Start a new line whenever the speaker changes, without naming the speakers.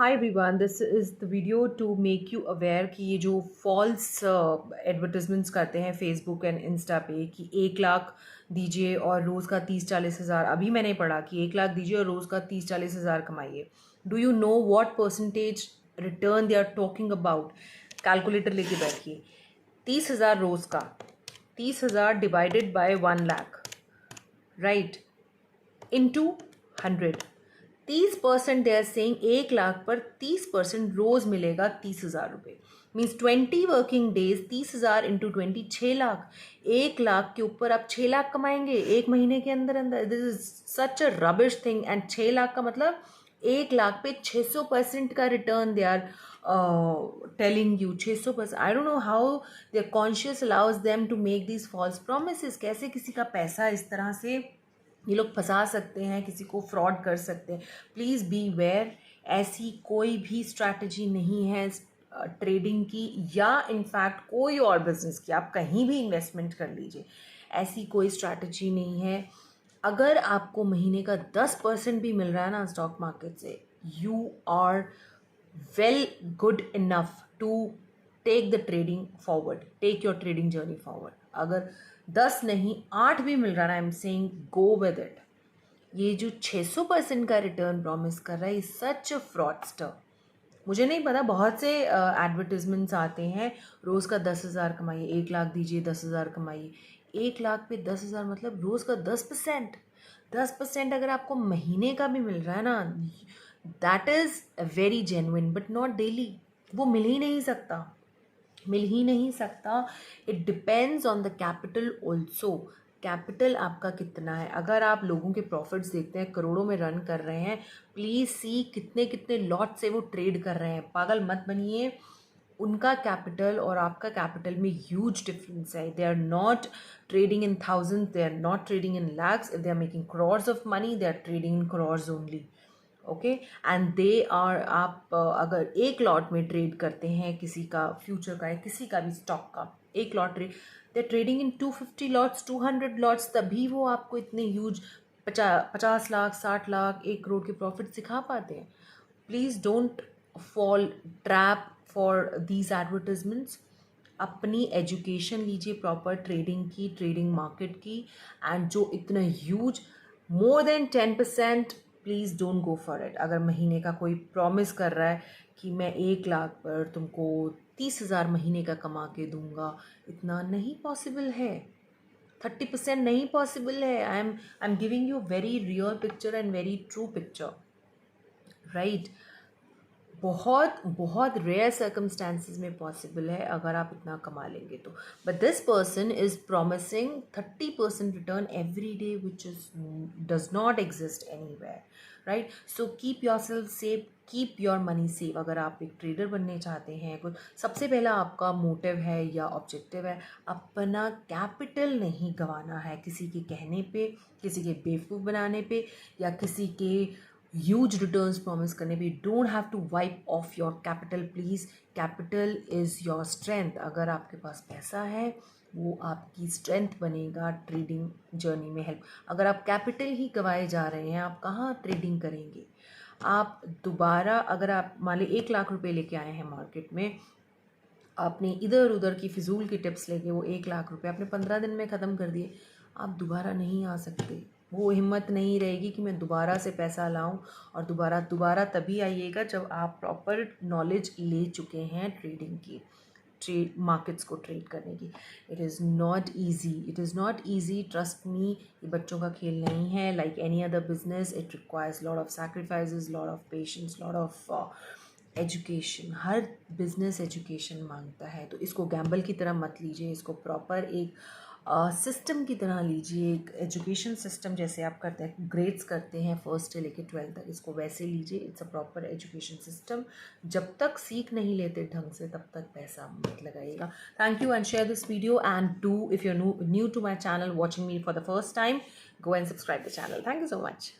Hi everyone, this is the video to make you aware कि ये जो false advertisements करते हैं Facebook एंड इंस्टा पे कि 1 लाख दीजिए और रोज़ का 30-40 हज़ार, अभी मैंने पढ़ा कि 1 लाख दीजिए और रोज़ का 30-40 हज़ार कमाइए. Do you know what percentage return they are talking about? Calculator लेके बैठिए. 30 हज़ार रोज़ का, 30 हज़ार divided by 1 lakh, right, into 100. 30% they are saying 1 lakh पर 30% रोज मिलेगा 30 हज़ार रुपये. मीन्स 20 वर्किंग डेज, 30 हज़ार इंटू 20, 6 लाख. 1 लाख के ऊपर आप 6 लाख कमाएंगे एक महीने के अंदर अंदर. This is such a rubbish thing. And 6 lakh का मतलब 1 लाख पे 600% का return they are telling you. 600%. I don't know how their conscious allows them to make these false promise. कैसे किसी का पैसा इस तरह से ये लोग फंसा सकते हैं, किसी को फ्रॉड कर सकते हैं. Please beware. ऐसी कोई भी स्ट्रैटेजी नहीं है ट्रेडिंग की या इनफैक्ट कोई और बिजनेस की. आप कहीं भी इन्वेस्टमेंट कर लीजिए, ऐसी कोई स्ट्रैटेजी नहीं है. अगर आपको महीने का 10% भी मिल रहा है ना स्टॉक मार्केट से, you are well good enough to take the trading forward, take your trading journey forward. अगर 10 नहीं 8 भी मिल रहा है, I am saying go with it. ये जो 600% का रिटर्न प्रॉमिस कर रहा है, सच अ फ्रॉडस्टर. मुझे नहीं पता, बहुत से एडवर्टिजमेंट्स आते हैं, रोज़ का 10 हज़ार कमाइए, 1 लाख दीजिए 10 हज़ार कमाइए. 1 लाख पे 10 हज़ार मतलब रोज़ का 10%. 10% अगर आपको महीने का भी मिल रहा है ना, that is very genuine, but not daily. वो मिल ही नहीं सकता, मिल ही नहीं सकता. It depends on the capital also. Capital आपका कितना है. अगर आप लोगों के प्रॉफिट्स देखते हैं, करोड़ों में रन कर रहे हैं, प्लीज़ सी कितने कितने लॉट से वो ट्रेड कर रहे हैं. पागल मत बनिए. उनका कैपिटल और आपका कैपिटल में ह्यूज डिफरेंस है. They are not trading in thousand, they are not trading in lakhs. If they are making crores of money, they are trading in crores only. Okay. And they are, आप अगर एक lot में trade करते हैं किसी का future का या किसी का भी स्टॉक का एक lot trade, they trading in 250 lots, 200 lots, तभी वो आपको इतने ह्यूज 50 लाख, 60 लाख, 1 करोड़ के प्रॉफिट सिखा पाते हैं. Please don't fall trap for these advertisements. अपनी एजुकेशन लीजिए प्रॉपर ट्रेडिंग की, ट्रेडिंग मार्केट की. एंड जो इतना huge more than 10%, please don't go for it. अगर महीने का कोई प्रॉमिस कर रहा है कि मैं 1 लाख पर तुमको 30 हज़ार महीने का कमा के दूंगा, इतना नहीं पॉसिबल है. 30% नहीं पॉसिबल है. I am giving you very real picture and very true picture, right. बहुत बहुत रेयर सर्कमस्टांसिस में पॉसिबल है अगर आप इतना कमा लेंगे तो. But this person is promising 30% return every day, which is does not exist anywhere, right. So keep your self safe, keep your money safe. अगर आप एक ट्रेडर बनने चाहते हैं, कुछ सबसे पहला आपका मोटिव है या ऑब्जेक्टिव है, अपना कैपिटल नहीं गंवाना है किसी के कहने पे, किसी के बेवकूफ़ बनाने पे या किसी के ह्यूज रिटर्न्स प्रॉमिस करने पे. Don't have to wipe off your capital please. Capital is your strength. अगर आपके पास पैसा है, वो आपकी स्ट्रेंथ बनेगा ट्रेडिंग जर्नी में हेल्प. अगर आप कैपिटल ही गंवाए जा रहे हैं, आप कहाँ ट्रेडिंग करेंगे. आप दोबारा, अगर आप मान ली 1 लाख रुपए लेके आए हैं मार्केट में, आपने इधर उधर की फिजूल की टिप्स लेके वो 1 लाख रुपए आपने 15 दिन में ख़त्म कर दिए, आप दोबारा नहीं आ सकते. वो हिम्मत नहीं रहेगी कि मैं दोबारा से पैसा लाऊं. और दोबारा तभी आइएगा जब आप प्रॉपर नॉलेज ले चुके हैं ट्रेडिंग की, ट्रेड मार्केट्स को ट्रेड करने की. It is not easy, it is not easy, trust me. ये बच्चों का खेल नहीं है. Like any other business, it requires lot of sacrifices, lot of patience, lot of education. Her business education मांगता है. तो इसको गैम्बल की तरह मत लीजिए, इसको प्रॉपर एक सिस्टम की तरह लीजिए. एक एजुकेशन सिस्टम जैसे आप करते हैं, ग्रेड्स करते हैं फर्स्ट से लेके 12th तक, इसको वैसे लीजिए. It's a proper education system. जब तक सीख नहीं लेते ढंग से, तब तक पैसा मत लगाइएगा. Thank you and share this video. And do, if you are new to my channel, watching me for the first time, go and subscribe the channel. Thank you so much.